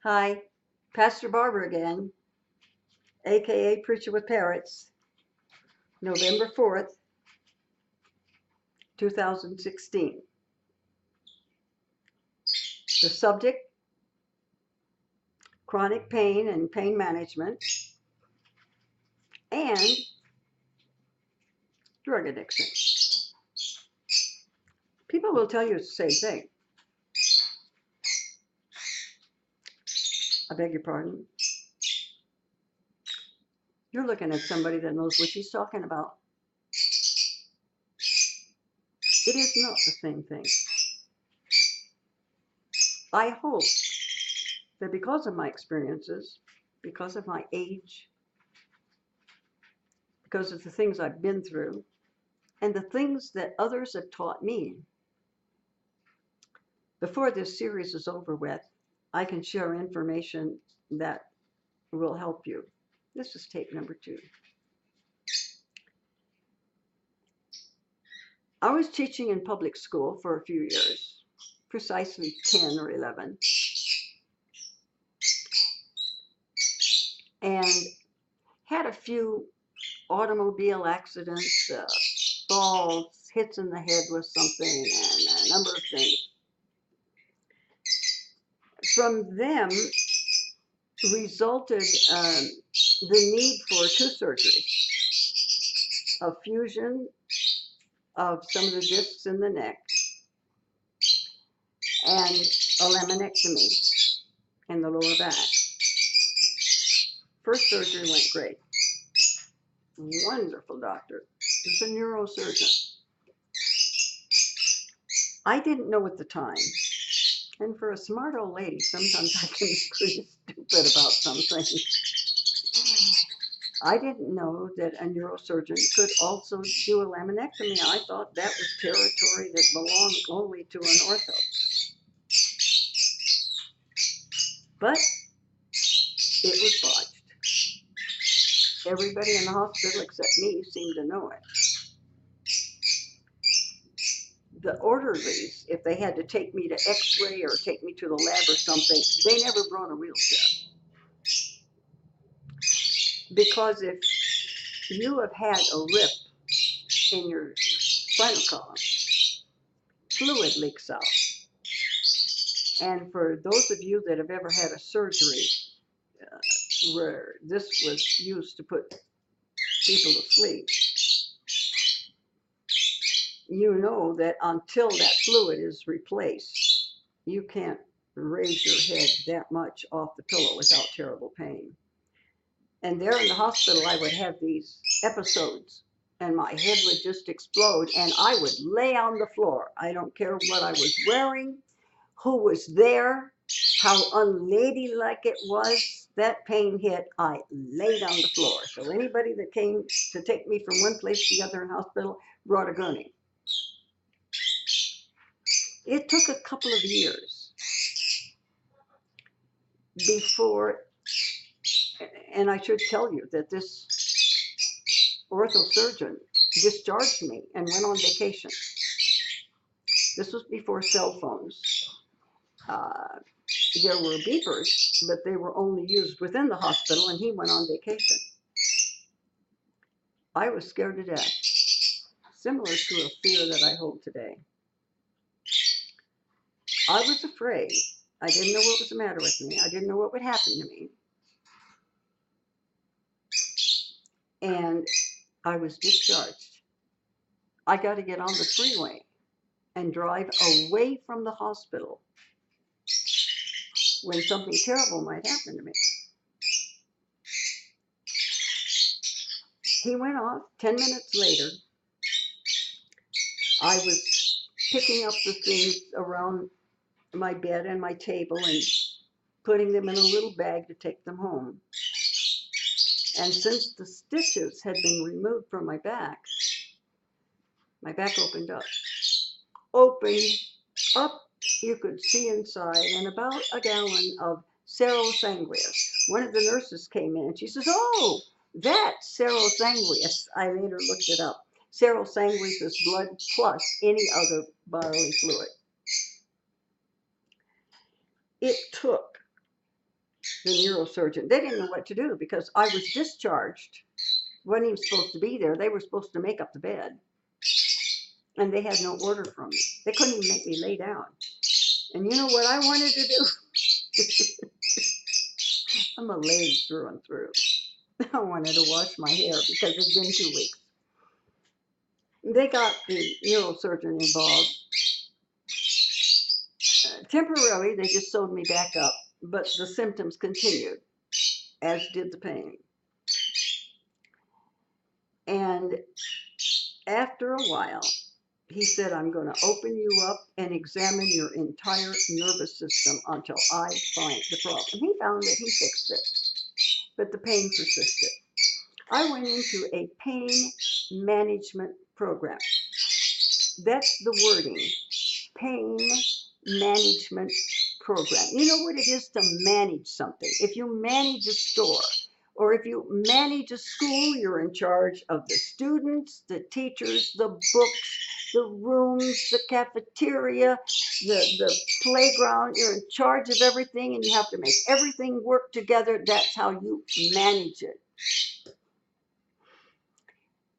Hi, Pastor Barbara again, aka Preacher with Parrots, November 4th, 2016. The subject, chronic pain and pain management, and drug addiction. People will tell you it's the same thing. I beg your pardon. You're looking at somebody that knows what she's talking about. It is not the same thing. I hope that because of my experiences, because of my age, because of the things I've been through, and the things that others have taught me, before this series is over with, I can share information that will help you. This is tape number 2. I was teaching in public school for a few years, precisely 10 or 11, and had a few automobile accidents, falls, hits in the head with something, and a number of things. From them resulted the need for 2 surgeries, a fusion of some of the discs in the neck and a laminectomy in the lower back. First surgery went great. Wonderful doctor. He's a neurosurgeon. I didn't know at the time, and for a smart old lady, sometimes I can be pretty stupid about some things. I didn't know that a neurosurgeon could also do a laminectomy. I thought that was territory that belonged only to an ortho. But it was botched. Everybody in the hospital except me seemed to know it. The orderlies, if they had to take me to x-ray or take me to the lab or something, they never brought a wheelchair. Because if you have had a rip in your spinal column, fluid leaks out. And for those of you that have ever had a surgery where this was used to put people to sleep, you know that until that fluid is replaced, you can't raise your head that much off the pillow without terrible pain. And there in the hospital, I would have these episodes, and my head would just explode, and I would lay on the floor. I don't care what I was wearing, who was there, how unladylike it was. That pain hit, I laid on the floor. So anybody that came to take me from one place to the other in the hospital brought a gurney. It took a couple of years before, and I should tell you that this ortho surgeon discharged me and went on vacation. This was before cell phones. There were beepers, but they were only used within the hospital, and he went on vacation. I was scared to death, similar to a fear that I hold today. I was afraid. I didn't know what was the matter with me. I didn't know what would happen to me. And I was discharged. I got to get on the freeway and drive away from the hospital when something terrible might happen to me. He went off. 10 minutes later, I was picking up the things around my bed and my table and putting them in a little bag to take them home. And since the stitches had been removed from my back opened up. Opened up, you could see inside, and about a gallon of Cerro Sanguis. One of the nurses came in and she says, "Oh, that's Cerro Sanguis." I later looked it up. Cerro Sanguis is blood plus any other bodily fluid. It took the neurosurgeon. They didn't know what to do because I was discharged. Wasn't even supposed to be there. They were supposed to make up the bed. And they had no order from me. They couldn't even make me lay down. And you know what I wanted to do? I'm a lady through and through. I wanted to wash my hair because it'd been 2 weeks. They got the neurosurgeon involved. Temporarily, they just sewed me back up, but the symptoms continued, as did the pain. And after a while, he said, I'm going to open you up and examine your entire nervous system until I find the problem. And he found that he fixed it, but the pain persisted. I went into a pain management program. That's the wording, pain management program. You know what it is to manage something. If you manage a store or if you manage a school, you're in charge of the students, the teachers, the books, the rooms, the cafeteria, the playground. You're in charge of everything and you have to make everything work together. That's how you manage it.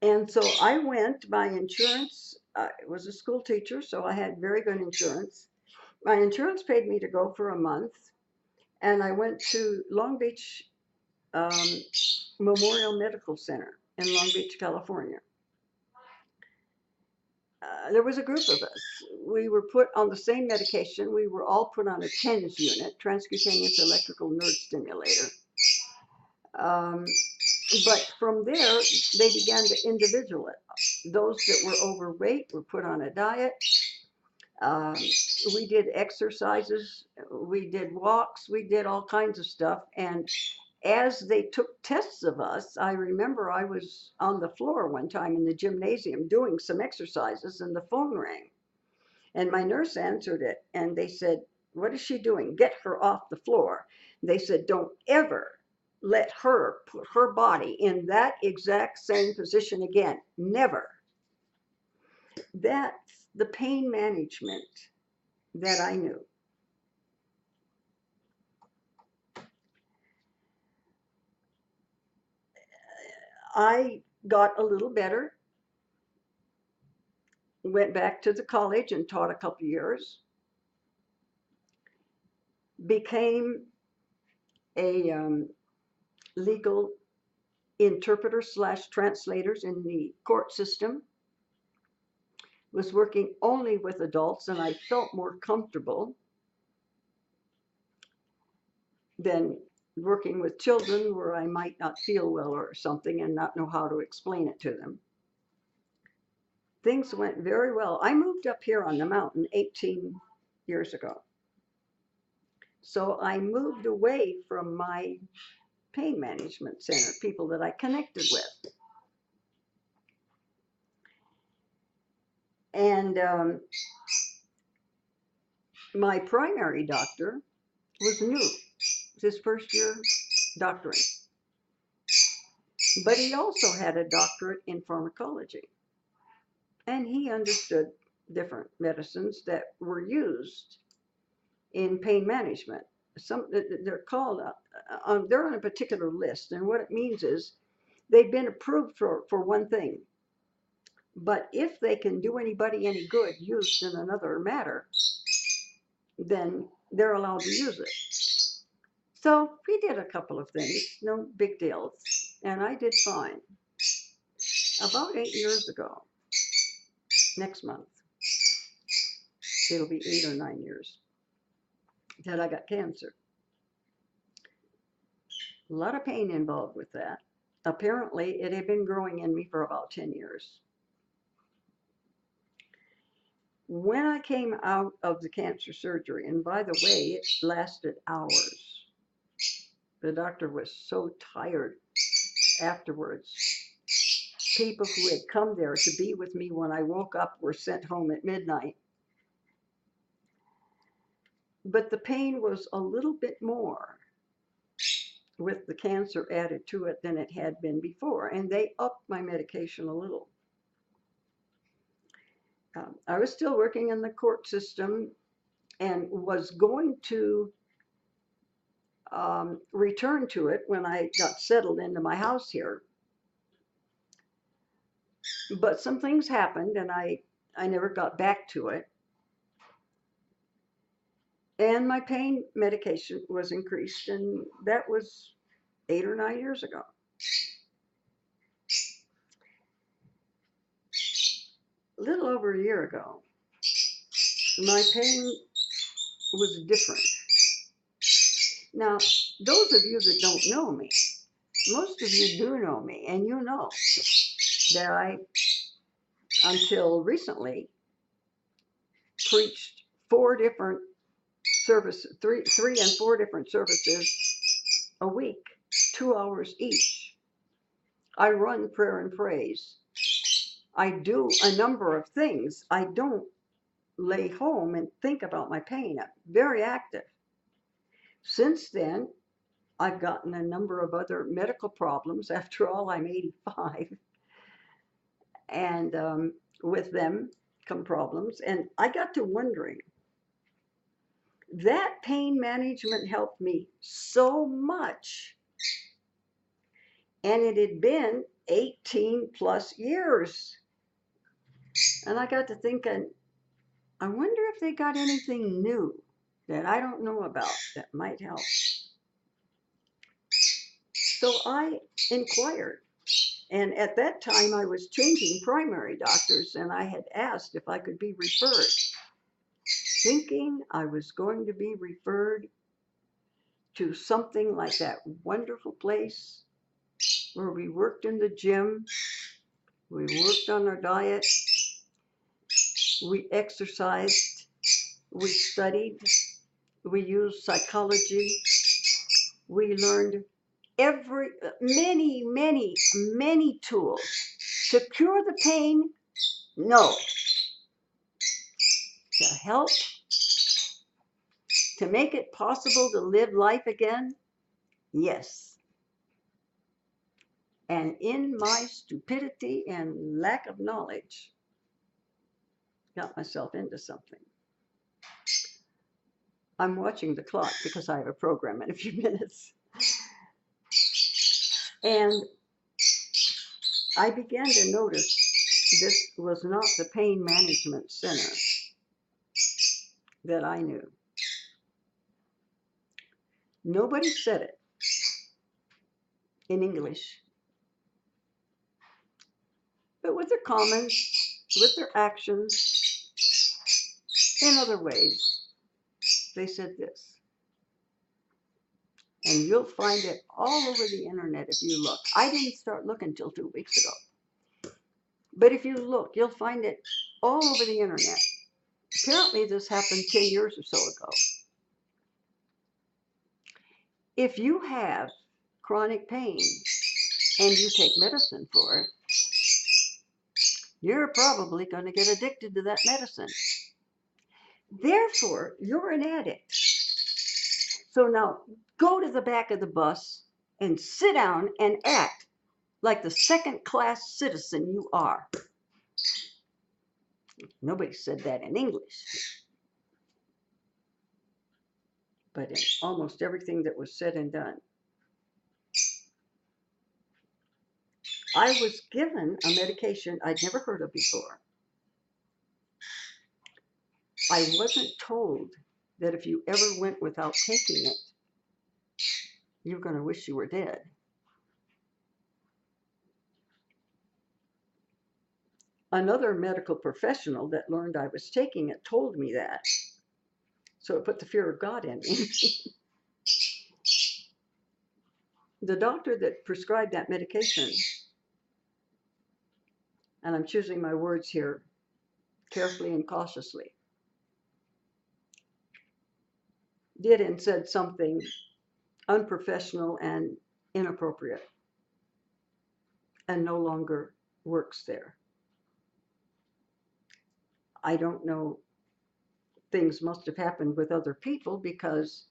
And so I went, my insurance, I was a school teacher, so I had very good insurance. My insurance paid me to go for a month, and I went to Long Beach Memorial Medical Center in Long Beach, California. There was a group of us. We were put on the same medication. We were all put on a TENS unit, transcutaneous electrical nerve stimulator. But from there, they began to individualize. Those that were overweight were put on a diet. We did exercises, we did walks, we did all kinds of stuff. And as they took tests of us, I remember I was on the floor one time in the gymnasium doing some exercises and the phone rang. And my nurse answered it and they said, what is she doing? Get her off the floor. They said, don't ever let her put her body in that exact same position again. Never. That's the pain management that I knew. I got a little better, went back to the college and taught a couple years, became a legal interpreter / translators in the court system, was working only with adults, and I felt more comfortable than working with children where I might not feel well or something and not know how to explain it to them. Things went very well. I moved up here on the mountain 18 years ago. So I moved away from my pain management center, people that I connected with. And my primary doctor was new. It was his first year doctoring. But he also had a doctorate in pharmacology. And he understood different medicines that were used in pain management. They're called, they're on a particular list. And what it means is they've been approved for one thing. But if they can do anybody any good used in another matter, then they're allowed to use it. So we did a couple of things, no big deals, and I did fine. About 8 years ago, next month, it'll be 8 or 9 years, that I got cancer. A lot of pain involved with that. Apparently, it had been growing in me for about 10 years. When I came out of the cancer surgery, and by the way, it lasted hours. The doctor was so tired afterwards. People who had come there to be with me when I woke up were sent home at midnight. But the pain was a little bit more with the cancer added to it than it had been before, and they upped my medication a little. I was still working in the court system and was going to returned to it when I got settled into my house here. But some things happened and I never got back to it. And my pain medication was increased, and that was 8 or 9 years ago. A little over a year ago, my pain was different. Now, those of you that don't know me, most of you do know me, and you know that I, until recently, preached 4 different services, three and 4 different services a week, 2 hours each. I run prayer and praise. I do a number of things. I don't lay home and think about my pain. I'm very active. Since then, I've gotten a number of other medical problems. After all, I'm 85. And with them come problems. And I got to wondering, that pain management helped me so much. And it had been 18 plus years. And I got to thinking, I wonder if they got anything new that I don't know about that might help. So I inquired. And at that time, I was changing primary doctors, and I had asked if I could be referred, thinking I was going to be referred to something like that wonderful place where we worked in the gym, we worked on our diet, we exercised, we studied, we used psychology, we learned many tools to cure the pain. No. To help, to make it possible to live life again? Yes. And in my stupidity and lack of knowledge, got myself into something. I'm watching the clock because I have a program in a few minutes. And I began to notice this was not the pain management center that I knew. Nobody said it in English. But with their comments, with their actions, in other ways, they said this. And you'll find it all over the internet if you look. I didn't start looking till 2 weeks ago. But if you look, you'll find it all over the internet. Apparently this happened 10 years or so ago. If you have chronic pain and you take medicine for it, you're probably going to get addicted to that medicine. Therefore, you're an addict. So now go to the back of the bus and sit down and act like the second-class citizen you are. Nobody said that in English. But in almost everything that was said and done. I was given a medication I'd never heard of before. I wasn't told that if you ever went without taking it, you're going to wish you were dead. Another medical professional that learned I was taking it told me that. So it put the fear of God in me. The doctor that prescribed that medication, and I'm choosing my words here carefully and cautiously, did and said something unprofessional and inappropriate and no longer works there. I don't know, things must have happened with other people because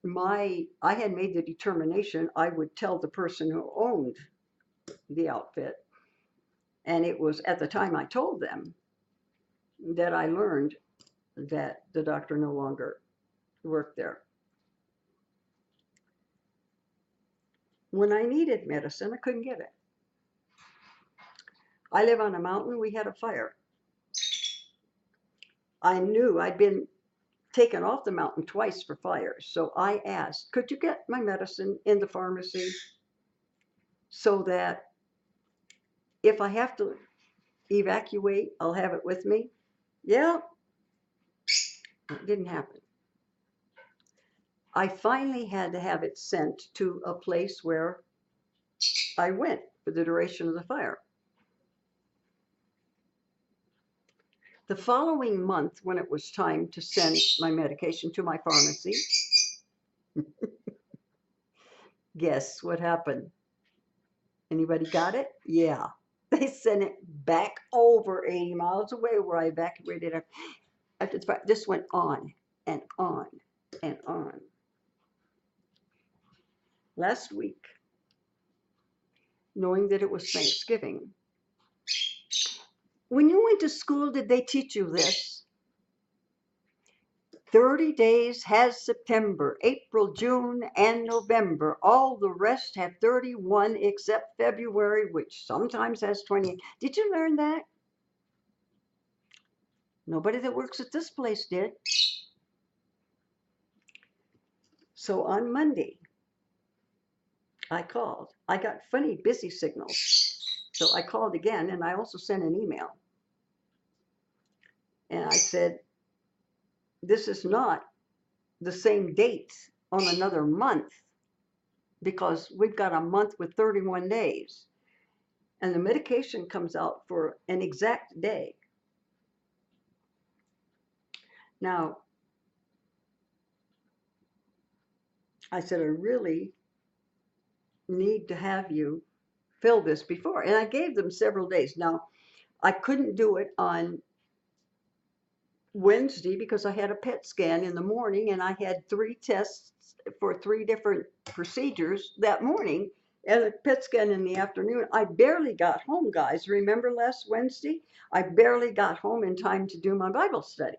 I had made the determination I would tell the person who owned the outfit. And it was at the time I told them that I learned that the doctor no longer worked there. When I needed medicine, I couldn't get it. I live on a mountain. We had a fire. I knew I'd been taken off the mountain twice for fires. So I asked, could you get my medicine in the pharmacy so that if I have to evacuate, I'll have it with me? Yeah, it didn't happen. I finally had to have it sent to a place where I went for the duration of the fire. The following month, when it was time to send my medication to my pharmacy, guess what happened? Anybody got it? Yeah. They sent it back over 80 miles away where I evacuated after the fire. This went on and on and on. Last week, knowing that it was Thanksgiving, when you went to school, did they teach you this? 30 days has September, April, June, and November. All the rest have 31 except February, which sometimes has 20. Did you learn that? Nobody that works at this place did. So on Monday, I called. I got funny busy signals. So I called again, and I also sent an email. And I said, this is not the same date on another month, because we've got a month with 31 days. And the medication comes out for an exact day. Now, I said, I really need to have you fill this before. And I gave them several days. Now, I couldn't do it on Wednesday because I had a PET scan in the morning and I had 3 tests for 3 different procedures that morning and a PET scan in the afternoon. I barely got home, guys. Remember last Wednesday? I barely got home in time to do my Bible study.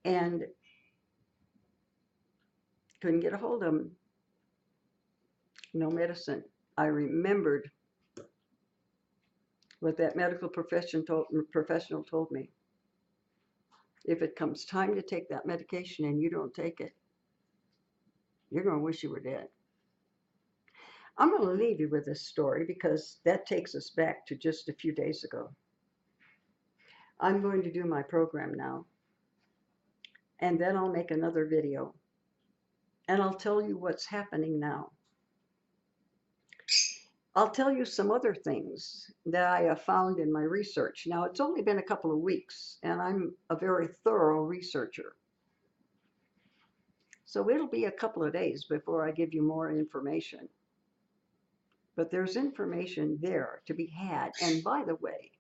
And couldn't get a hold of them. No medicine. I remembered what that medical professional told me. If it comes time to take that medication and you don't take it, you're going to wish you were dead. I'm going to leave you with this story because that takes us back to just a few days ago. I'm going to do my program now, and then I'll make another video, and I'll tell you what's happening now. I'll tell you some other things that I have found in my research. Now, it's only been a couple of weeks, and I'm a very thorough researcher. So it'll be a couple of days before I give you more information. But there's information there to be had. And by the way,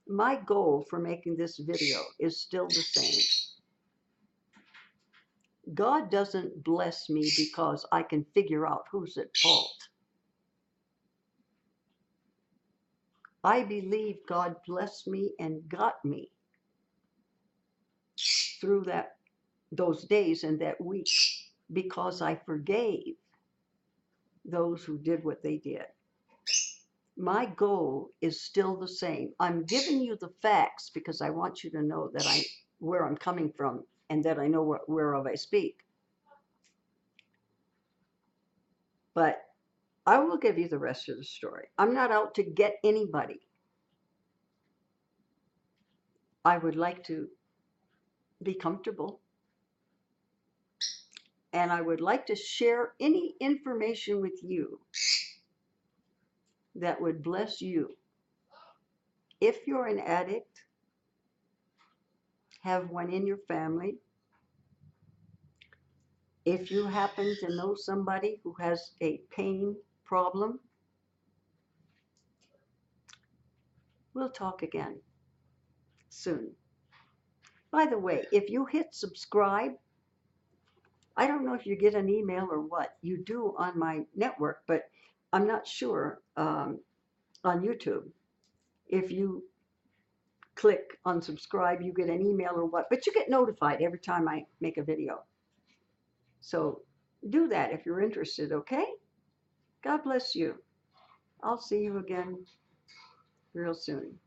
my goal for making this video is still the same. God doesn't bless me because I can figure out who's at fault. I believe God blessed me and got me through those days and that week because I forgave those who did what they did. My goal is still the same. I'm giving you the facts because I want you to know that where I'm coming from and that I know whereof I speak. But I will give you the rest of the story. I'm not out to get anybody. I would like to be comfortable. And I would like to share any information with you that would bless you. If you're an addict, have one in your family. If you happen to know somebody who has a pain problem, we'll talk again soon. By the way, if you hit subscribe, I don't know if you get an email or what. You do on my network, but I'm not sure on YouTube. If you click on subscribe, you get an email or what, but you get notified every time I make a video. So do that if you're interested, okay? God bless you. I'll see you again real soon.